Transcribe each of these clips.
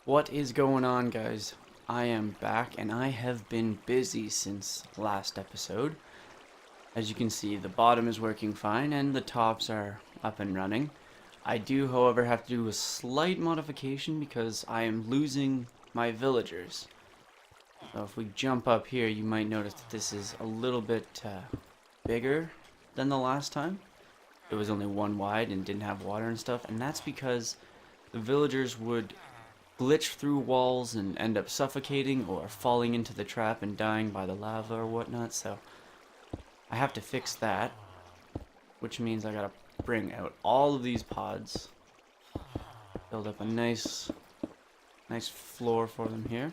What is going on, guys? I am back and I have been busy since last episode. As you can see, the bottom is working fine and the tops are up and running. I do, however, have to do a slight modification because I am losing my villagers. So if we jump up here, you might notice that this is a little bit bigger than the last time. It was only one wide and didn't have water and stuff, and that's because the villagers would glitch through walls and end up suffocating or falling into the trap and dying by the lava or whatnot. So I have to fix that, which means I gotta bring out all of these pods, build up a nice floor for them here.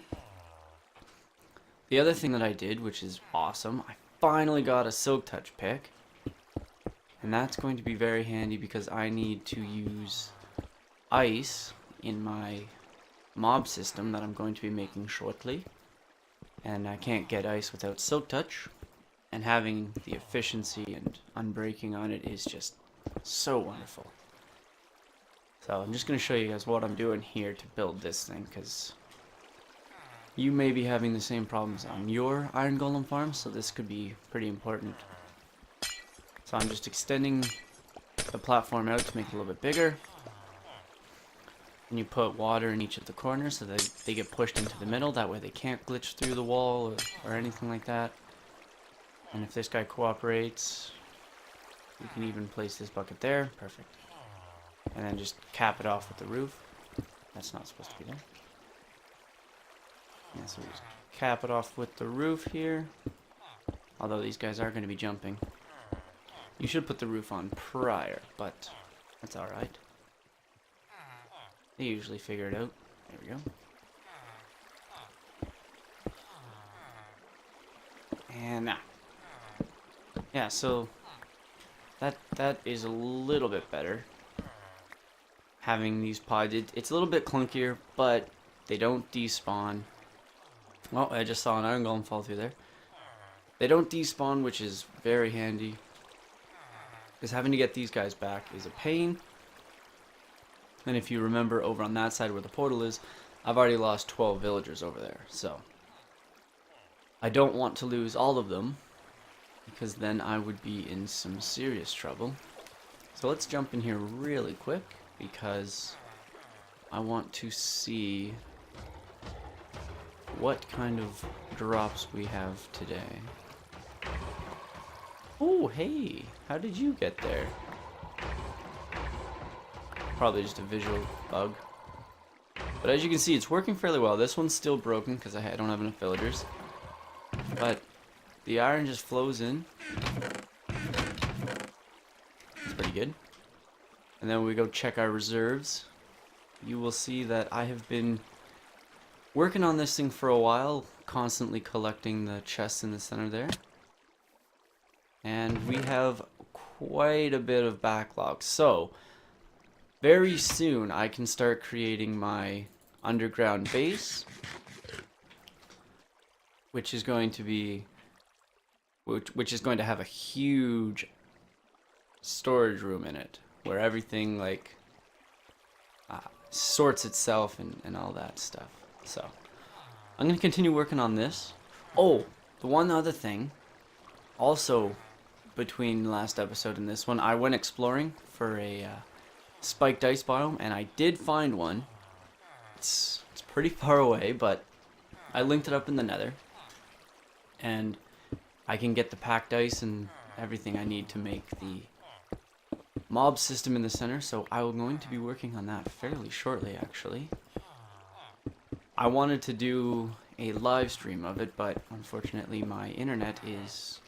The other thing that I did, which is awesome, I finally got a silk touch pick, and that's going to be very handy because I need to use ice in my mob system that I'm going to be making shortly, and I can't get ice without silk touch, and having the efficiency and unbreaking on it is just so wonderful. So I'm just going to show you guys what I'm doing here to build this thing, because you may be having the same problems on your iron golem farm, so this could be pretty important. So I'm just extending the platform out to make it a little bit bigger. And you put water in each of the corners so that they get pushed into the middle. That way they can't glitch through the wall or anything like that. And if this guy cooperates, you can even place this bucket there. Perfect. And then just cap it off with the roof. That's not supposed to be there. Yeah, so we just cap it off with the roof here. Although these guys are going to be jumping. You should put the roof on prior, but that's alright. They usually figure it out. There we go. And now. Yeah, so that is a little bit better. Having these pods, it's a little bit clunkier, but they don't despawn. Oh, I just saw an iron golem fall through there. They don't despawn, which is very handy. Because having to get these guys back is a pain. And if you remember over on that side where the portal is, I've already lost 12 villagers over there. So I don't want to lose all of them, because then I would be in some serious trouble. So let's jump in here really quick, because I want to see what kind of drops we have today. Oh, hey, how did you get there? Probably just a visual bug. But as you can see, it's working fairly well. This one's still broken because I don't have enough villagers. But the iron just flows in. It's pretty good. And then when we go check our reserves, you will see that I have been working on this thing for a while, constantly collecting the chests in the center there. And we have quite a bit of backlog. So very soon I can start creating my underground base, which is going to be which is going to have a huge storage room in it, where everything like sorts itself and all that stuff. So I'm going to continue working on this. Oh, the one other thing, also between last episode and this one, I went exploring for a spiked ice biome, and I did find one. It's pretty far away, but I linked it up in the nether, and I can get the packed ice and everything I need to make the mob system in the center, so I'm going to be working on that fairly shortly, actually. I wanted to do a live stream of it, but unfortunately my internet is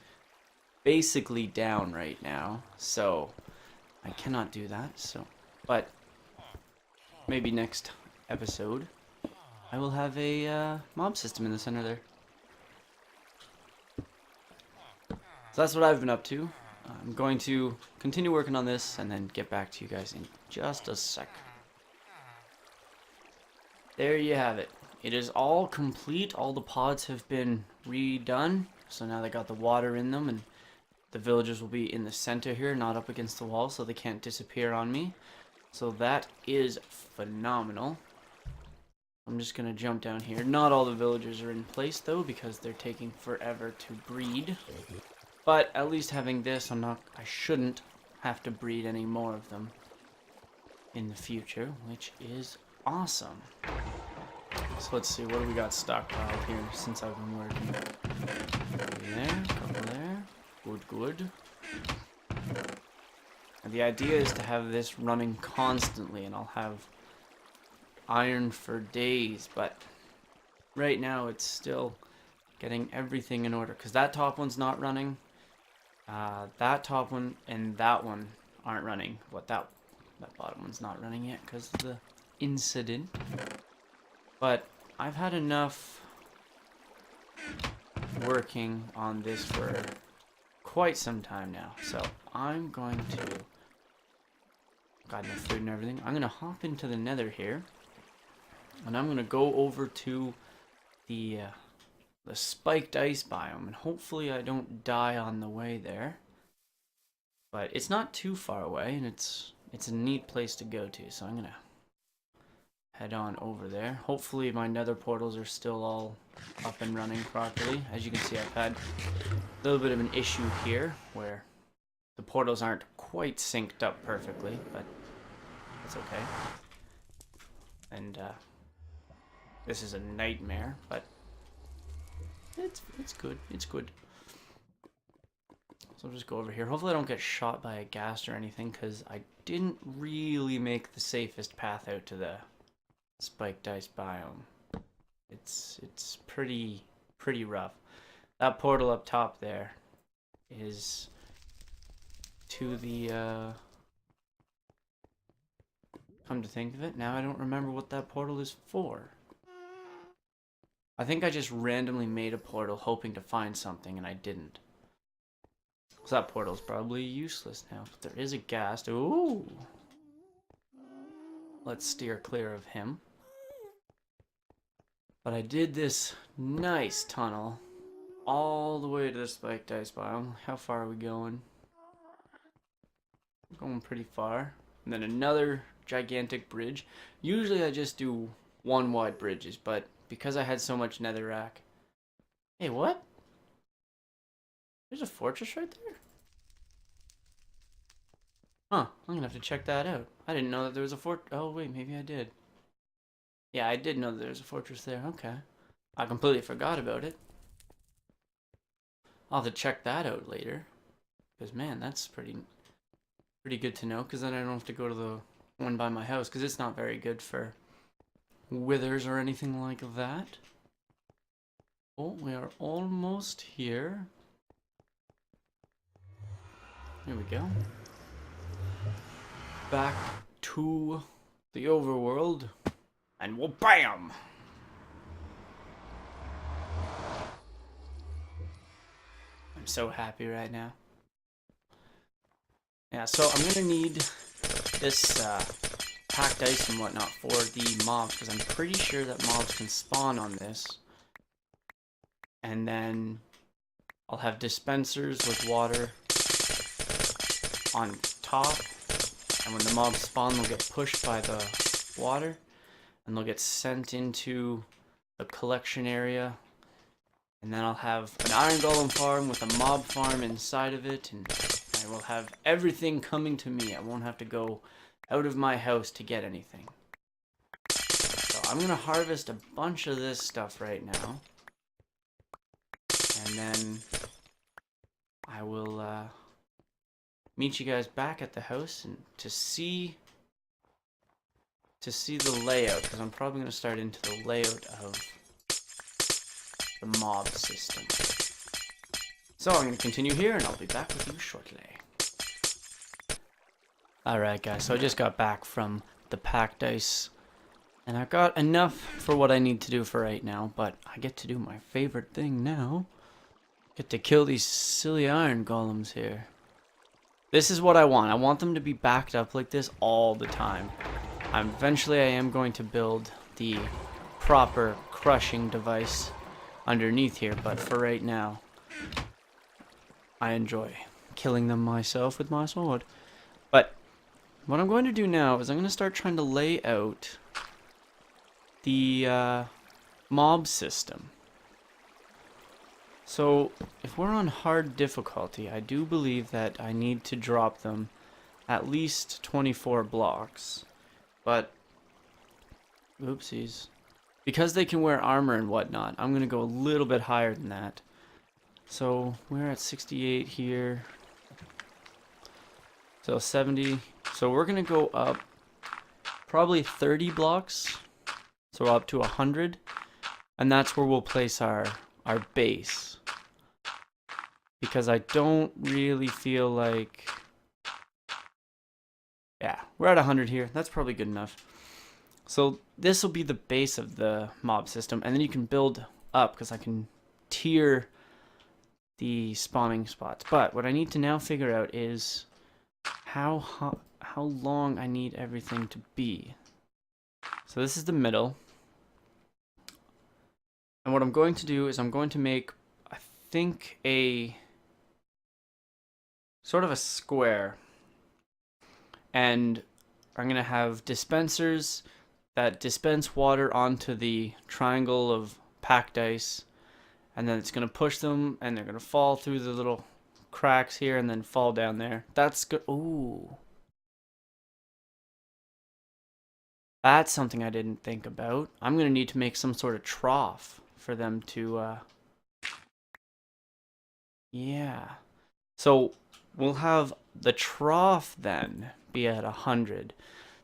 basically down right now, so I cannot do that. So, but maybe next episode I will have a mob system in the center there. So that's what I've been up to. I'm going to continue working on this and then get back to you guys in just a sec. There you have it. It is all complete. All the pods have been redone. So now they got the water in them, and the villagers will be in the center here, not up against the wall, so they can't disappear on me. So that is phenomenal. I'm just gonna jump down here. Not all the villagers are in place though, because they're taking forever to breed. But at least having this, I shouldn't have to breed any more of them in the future, which is awesome. So let's see, what do we got stockpiled here since I've been working? Couple there, couple there. Good, good. And the idea is to have this running constantly, and I'll have iron for days, but right now it's still getting everything in order, because that top one's not running. That top one and that one aren't running. That bottom one's not running yet because of the incident. But I've had enough working on this for quite some time now. So I'm going to... Got enough food and everything. I'm going to hop into the nether here. And I'm going to go over to the spiked ice biome. And hopefully I don't die on the way there. But it's not too far away, and it's a neat place to go to. So I'm going to head on over there. Hopefully my nether portals are still all up and running properly. As you can see, I've had a little bit of an issue here where the portals aren't quite synced up perfectly, but that's okay. And this is a nightmare, but it's good. It's good. So I'll just go over here. Hopefully I don't get shot by a ghast or anything, because I didn't really make the safest path out to the spiked ice biome. It's pretty rough. That portal up top there is to the come to think of it, now I don't remember what that portal is for. I think I just randomly made a portal hoping to find something, and I didn't. So that portal's probably useless now. But there is a ghast. Ooh! Let's steer clear of him. But I did this nice tunnel all the way to the spiked ice biome. How far are we going? Going pretty far. And then another gigantic bridge. Usually I just do one wide bridges, but because I had so much netherrack... Hey, what? There's a fortress right there? Huh, I'm gonna have to check that out. I didn't know that there was a oh wait, maybe I did. Yeah, I did know that there was a fortress there, okay. I completely forgot about it. I'll have to check that out later. Because man, that's pretty good to know, because then I don't have to go to the one by my house, because it's not very good for withers or anything like that. Oh, we are almost here. Here we go. Back to the overworld, and we'll BAM! I'm so happy right now. Yeah, so I'm gonna need this packed ice and whatnot for the mobs, because I'm pretty sure that mobs can spawn on this. And then I'll have dispensers with water on top, and when the mobs spawn, they'll get pushed by the water, and they'll get sent into the collection area. And then I'll have an iron golem farm with a mob farm inside of it, and I will have everything coming to me. I won't have to go out of my house to get anything. So I'm gonna harvest a bunch of this stuff right now, and then I will meet you guys back at the house and to see the layout, because I'm probably gonna start into the layout of the mob system. So I'm going to continue here, and I'll be back with you shortly. Alright guys, so I just got back from the packed ice, and I've got enough for what I need to do for right now, but I get to do my favorite thing now. Get to kill these silly iron golems here. This is what I want. I want them to be backed up like this all the time. Eventually I am going to build the proper crushing device underneath here, but for right now I enjoy killing them myself with my sword. But what I'm going to do now is I'm going to start trying to lay out the mob system. So if we're on hard difficulty, I do believe that I need to drop them at least 24 blocks. But, oopsies. Because they can wear armor and whatnot, I'm going to go a little bit higher than that. So we're at 68 here. So 70. So we're going to go up probably 30 blocks. So up to 100. And that's where we'll place our base. Because I don't really feel like... Yeah, we're at 100 here. That's probably good enough. So this will be the base of the mob system. And then you can build up because I can tier the spawning spots. But what I need to now figure out is how long I need everything to be. So this is the middle. And what I'm going to do is I'm going to make, I think, a sort of a square. And I'm going to have dispensers that dispense water onto the triangle of packed ice. And then it's going to push them, and they're going to fall through the little cracks here and then fall down there. That's good. Ooh. That's something I didn't think about. I'm going to need to make some sort of trough for them to... Yeah. So we'll have the trough then be at 100.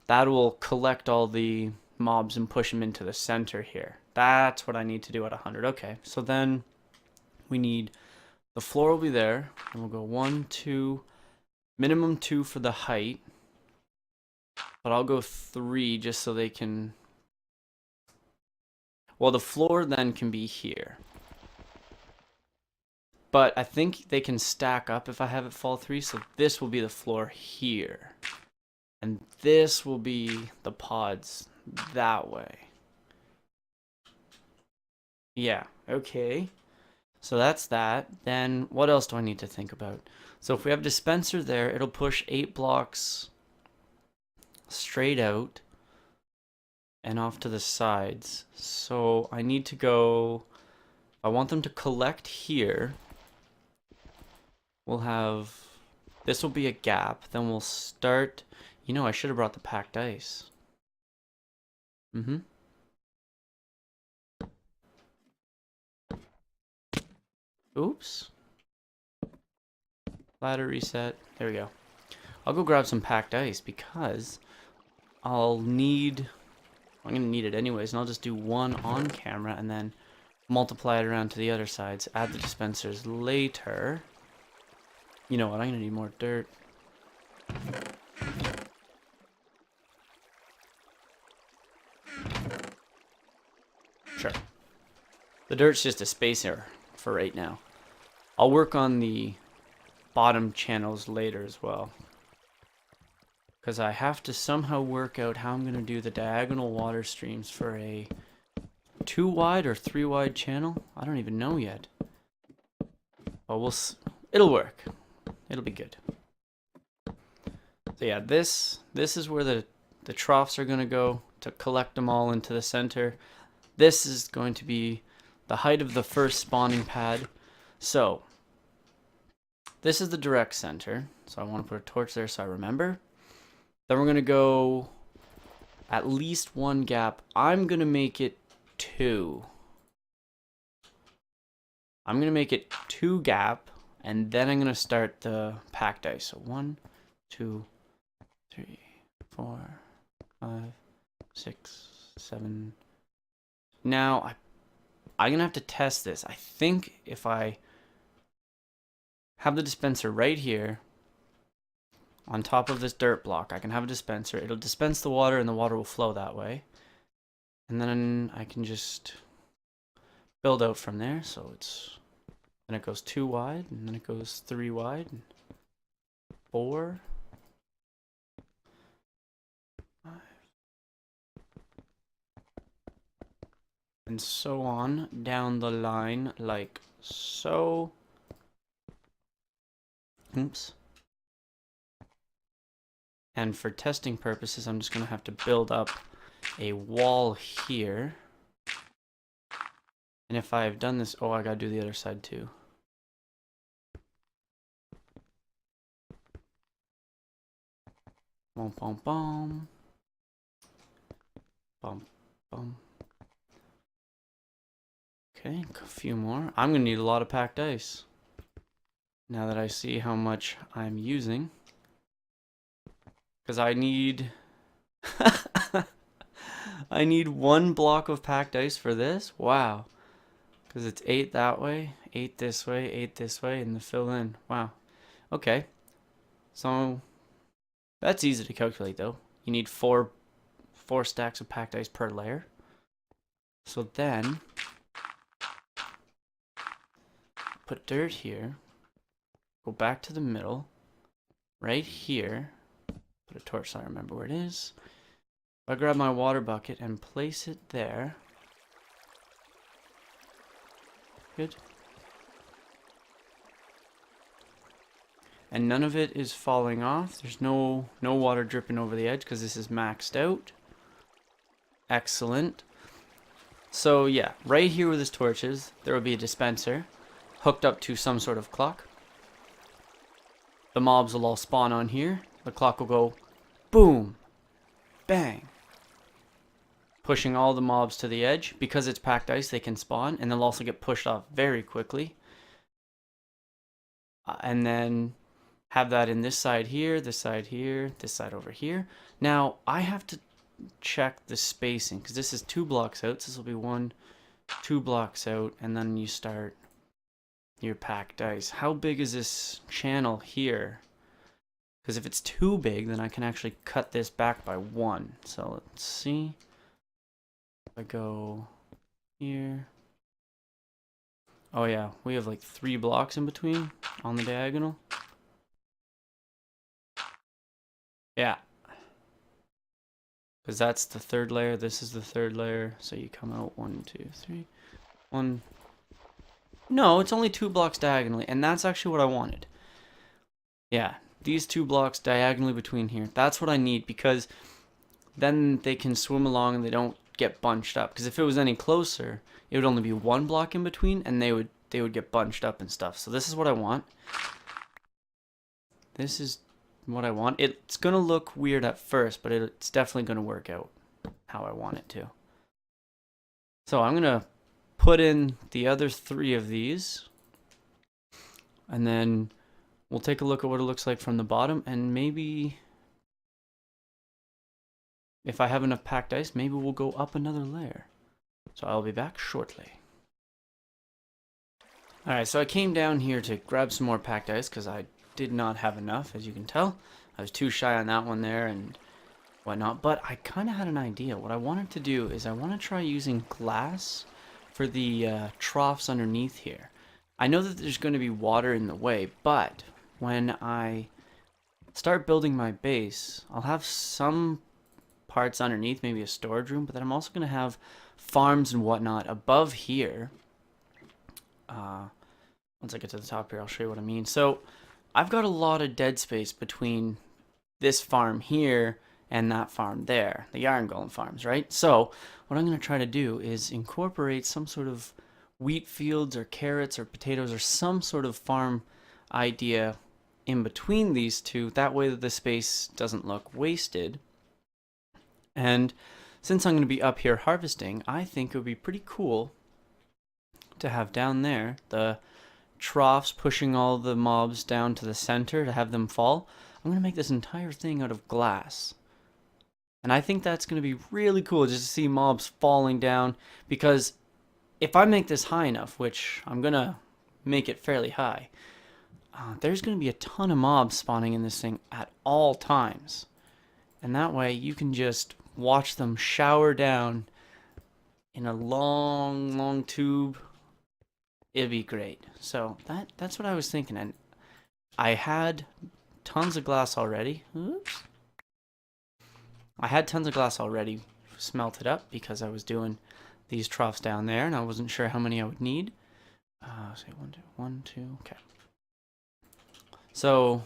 That will collect all the mobs and push them into the center here. That's what I need to do at 100. Okay, so then we need... The floor will be there. And we'll go 1, 2... Minimum 2 for the height. But I'll go 3 just so they can... Well, the floor then can be here. But I think they can stack up if I have it fall 3. So this will be the floor here. And this will be the pods that way. Yeah, okay. So that's that. Then what else do I need to think about? So if we have dispenser there, it'll push 8 blocks straight out and off to the sides. So I need to go... I want them to collect here. We'll have... This will be a gap. Then we'll start... You know, I should have brought the packed ice. Oops. Ladder reset. There we go. I'll go grab some packed ice because I'm going to need it anyways, and I'll just do 1 on camera and then multiply it around to the other sides. Add the dispensers later. You know what? I'm going to need more dirt. Sure. The dirt's just a spacer for right now. I'll work on the bottom channels later as well. Because I have to somehow work out how I'm going to do the diagonal water streams for a 2 wide or 3 wide channel. I don't even know yet. But it'll work. It'll be good. So yeah, this is where the troughs are going to go to collect them all into the center. This is going to be the height of the first spawning pad. So this is the direct center. So I want to put a torch there so I remember. Then we're going to go at least 1 gap. I'm going to make it 2. I'm going to make it 2 gap, and then I'm going to start the packed ice. So 1, 2, 3, 4, 5, 6, 7. Now, I'm going to have to test this. I think if I have the dispenser right here, on top of this dirt block, I can have a dispenser. It'll dispense the water, and the water will flow that way. And then I can just build out from there. So then it goes 2 wide, and then it goes 3 wide, and 4, 5, and so on down the line like so. Oops. And for testing purposes, I'm just going to have to build up a wall here. And if I've done this, oh, I gotta do the other side too. Bum, bum, bum. Bum, bum. Okay, a few more. I'm gonna need a lot of packed ice. Now that I see how much I'm using. Because I need... I need 1 block of packed ice for this? Wow. Because it's 8 that way, 8 this way, 8 this way, and the fill in. Wow. Okay. So that's easy to calculate though. You need four stacks of packed ice per layer. So then put dirt here. Go back to the middle. Right here. Put a torch so I remember where it is. I grab my water bucket and place it there. Good. And none of it is falling off. There's no water dripping over the edge because this is maxed out. Excellent. So yeah, right here where this torch is, there will be a dispenser hooked up to some sort of clock. The mobs will all spawn on here. The clock will go boom, bang, pushing all the mobs to the edge. Because it's packed ice, they can spawn, and they'll also get pushed off very quickly. And then have that in this side here, this side here, this side over here. Now, I have to check the spacing, because this is 2 blocks out. So this will be 1, 2 blocks out, and then you start your packed ice. How big is this channel here? Because if it's too big, then I can actually cut this back by 1. So let's see. If I go here. Oh yeah, we have like 3 blocks in between on the diagonal. Yeah. Because that's the 3rd layer, this is the 3rd layer. So you come out 1, 2, 3. 1. No, it's only 2 blocks diagonally, and that's actually what I wanted. Yeah, these 2 blocks diagonally between here. That's what I need, because then they can swim along and they don't get bunched up. Because if it was any closer, it would only be 1 block in between, and they would get bunched up and stuff. So this is what I want. This is what I want. It's gonna look weird at first, but it's definitely gonna work out how I want it to. So I'm gonna put in the other 3 of these, and then we'll take a look at what it looks like from the bottom, and maybe if I have enough packed ice, maybe we'll go up another layer. So I'll be back shortly. Alright, so I came down here to grab some more packed ice because I did not have enough, as you can tell. I was too shy on that one there and whatnot, but I kind of had an idea. What I wanted to do is I want to try using glass for the troughs underneath here. I know that there's going to be water in the way, but when I start building my base, I'll have some parts underneath, maybe a storage room, but then I'm also going to have farms and whatnot above here. Once I get to the top here, I'll show you what I mean. So I've got a lot of dead space between this farm here and that farm there, the Iron Golem farms, right? So what I'm going to try to do is incorporate some sort of wheat fields or carrots or potatoes or some sort of farm idea in between these two. That way that the space doesn't look wasted. And since I'm going to be up here harvesting, I think it would be pretty cool to have down there the troughs pushing all the mobs down to the center to have them fall. I'm going to make this entire thing out of glass. And I think that's going to be really cool just to see mobs falling down, because if I make this high enough, which I'm going to make it fairly high, there's going to be a ton of mobs spawning in this thing at all times. And that way you can just watch them shower down in a long tube. It'd be great. So that's what I was thinking. And I had tons of glass already. Oops. I had tons of glass already smelted up because I was doing these troughs down there, and I wasn't sure how many I would need. Say 1, 2, okay. So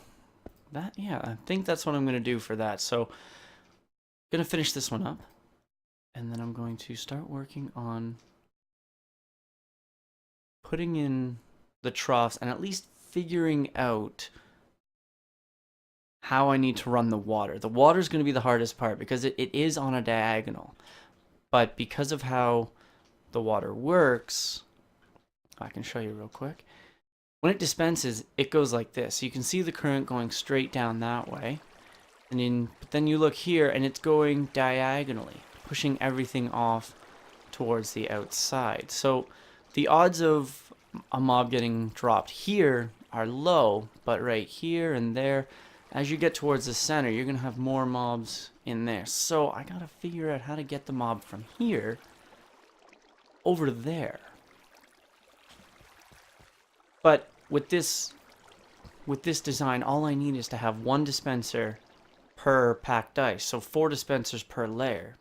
that, yeah, I think that's what I'm going to do for that. So I'm going to finish this one up. And then I'm going to start working on putting in the troughs and at least figuring out how I need to run the water. The water is going to be the hardest part because it is on a diagonal. But because of how the water works, I can show you real quick. When it dispenses, it goes like this. You can see the current going straight down that way. But then you look here and it's going diagonally, pushing everything off towards the outside. So the odds of a mob getting dropped here are low, but right here and there, as you get towards the center, you're going to have more mobs in there. So I got to figure out how to get the mob from here over there. But with this design, all I need is to have one dispenser per packed ice, so 4 dispensers per layer.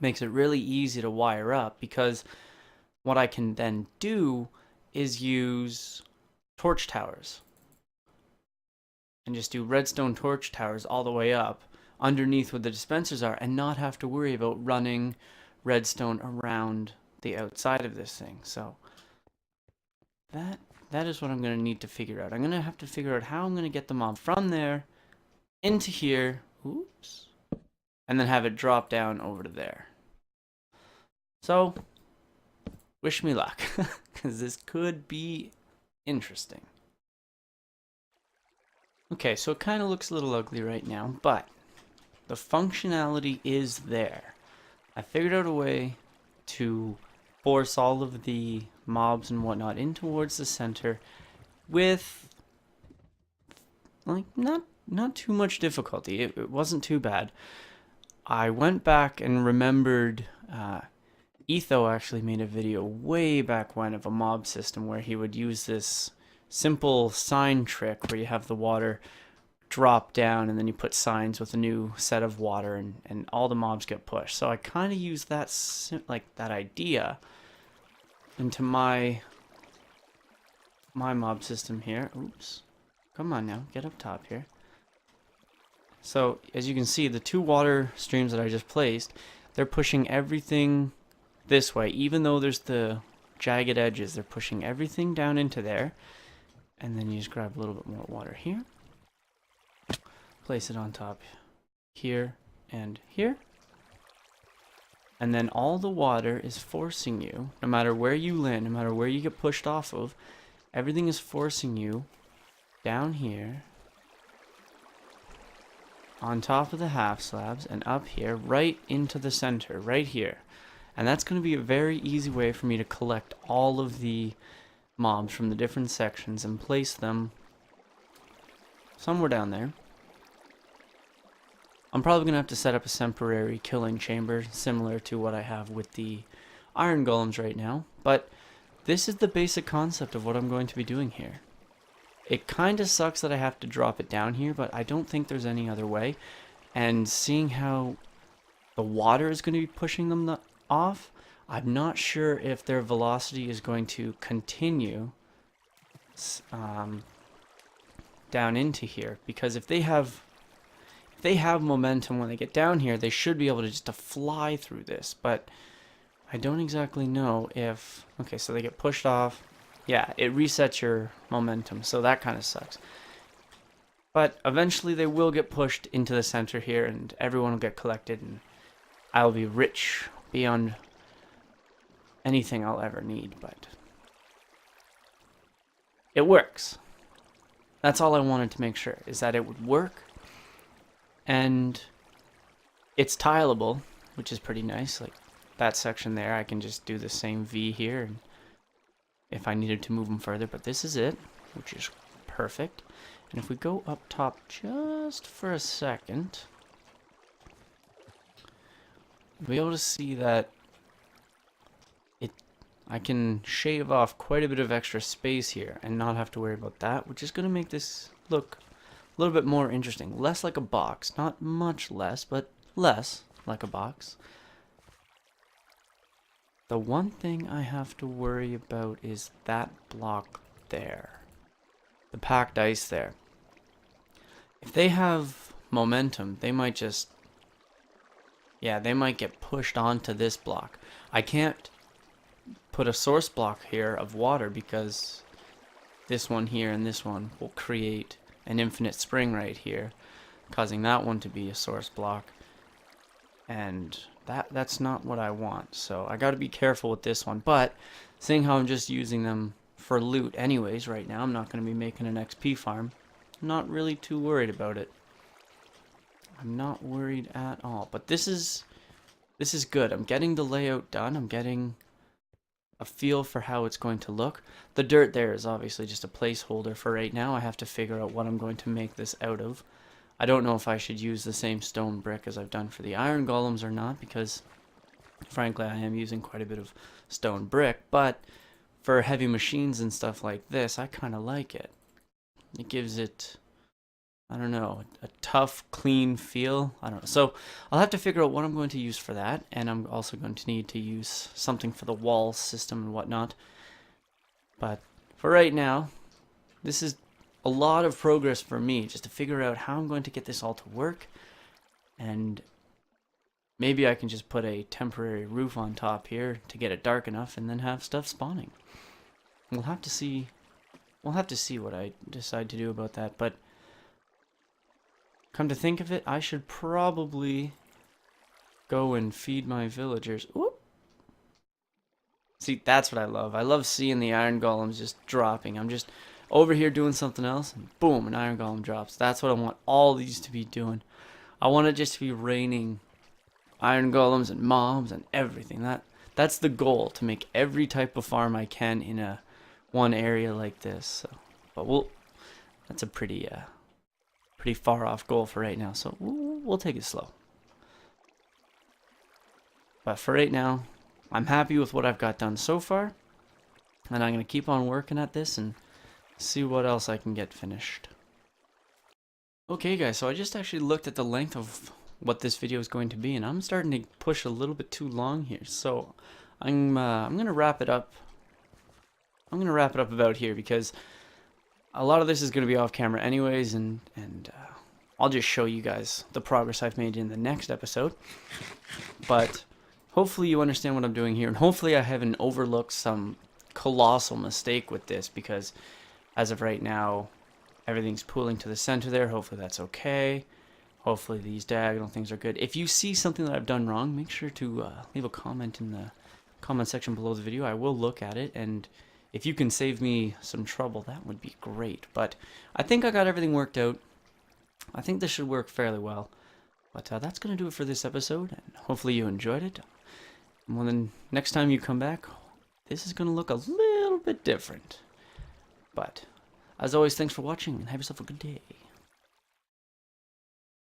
Makes it really easy to wire up, because what I can then do is use torch towers and just do redstone torch towers all the way up underneath where the dispensers are, and not have to worry about running redstone around the outside of this thing. So that is what I'm going to need to figure out. I'm going to have to figure out how I'm going to get the mob from there into here, oops, and then have it drop down over to there. So wish me luck, because this could be interesting. Okay, so it kind of looks a little ugly right now, but the functionality is there. I figured out a way to force all of the mobs and whatnot in towards the center with, like, not too much difficulty. It wasn't too bad. I went back and remembered Etho actually made a video way back when of a mob system where he would use this simple sign trick where you have the water drop down and then you put signs with a new set of water, and all the mobs get pushed. So I kind of used that idea into my mob system here. Oops. Come on now, get up top here. So as you can see, the 2 water streams that I just placed, they're pushing everything this way. Even though there's the jagged edges, they're pushing everything down into there. And then you just grab a little bit more water here. Place it on top here and here. And then all the water is forcing you, no matter where you land, no matter where you get pushed off of, everything is forcing you down here, on top of the half slabs, and up here, right into the center, right here. And that's going to be a very easy way for me to collect all of the mobs from the different sections and place them somewhere down there. I'm probably going to have to set up a temporary killing chamber similar to what I have with the iron golems right now, but this is the basic concept of what I'm going to be doing here. It kind of sucks that I have to drop it down here, but I don't think there's any other way. And seeing how the water is going to be pushing them off, I'm not sure if their velocity is going to continue down into here, because if they have momentum when they get down here, they should be able to just fly through this. But I don't exactly know if... Okay, so they get pushed off. Yeah, it resets your momentum, so that kind of sucks. But eventually they will get pushed into the center here, and everyone will get collected, and I'll be rich beyond anything I'll ever need. But it works. That's all I wanted to make sure, is that it would work. And it's tileable, which is pretty nice. Like that section there, I can just do the same V here, and if I needed to move them further. But this is it, which is perfect. And if we go up top just for a second, we'll be able to see that I can shave off quite a bit of extra space here and not have to worry about that, which is going to make this look a little bit more interesting. Less like a box. Not much less, but less like a box. The one thing I have to worry about is that block there. The packed ice there. If they have momentum, they might just Yeah, they might get pushed onto this block. I can't put a source block here of water because this one here and this one will create an infinite spring right here, causing that one to be a source block. And that's not what I want. So I got to be careful with this one. But seeing how I'm just using them for loot anyways right now, I'm not going to be making an XP farm. I'm not really too worried about it. I'm not worried at all. But this is good. I'm getting the layout done. I'm getting a feel for how it's going to look. The dirt there is obviously just a placeholder for right now. I have to figure out what I'm going to make this out of. I don't know if I should use the same stone brick as I've done for the iron golems or not, because frankly I am using quite a bit of stone brick, but for heavy machines and stuff like this, I kind of like it. It gives it, I don't know, a tough, clean feel. I don't know. So I'll have to figure out what I'm going to use for that, and I'm also going to need to use something for the wall system and whatnot. But for right now, this is a lot of progress for me, just to figure out how I'm going to get this all to work. And maybe I can just put a temporary roof on top here to get it dark enough and then have stuff spawning. We'll have to see. We'll have to see what I decide to do about that, but come to think of it, I should probably go and feed my villagers. Oop. See, that's what I love. I love seeing the iron golems just dropping. I'm just over here doing something else, and boom, an iron golem drops. That's what I want all these to be doing. I want it just to be raining iron golems and mobs and everything. That's the goal, to make every type of farm I can in a one area like this. So, but that's a pretty far off goal for right now, so we'll take it slow. But for right now, I'm happy with what I've got done so far, and I'm going to keep on working at this and see what else I can get finished. Okay guys, so I just actually looked at the length of what this video is going to be, and I'm starting to push a little bit too long here, so I'm gonna wrap it up. I'm gonna wrap it up about here, because a lot of this is gonna be off camera anyways, and I'll just show you guys the progress I've made in the next episode. But hopefully you understand what I'm doing here, and hopefully I haven't overlooked some colossal mistake with this, because as of right now, everything's pooling to the center there. Hopefully that's okay. Hopefully these diagonal things are good. If you see something that I've done wrong, make sure to leave a comment in the comment section below the video. I will look at it, and if you can save me some trouble, that would be great. But I think I got everything worked out. I think this should work fairly well. But that's going to do it for this episode, and hopefully you enjoyed it. And well, then next time you come back, this is going to look a little bit different. But as always, thanks for watching, and have yourself a good day.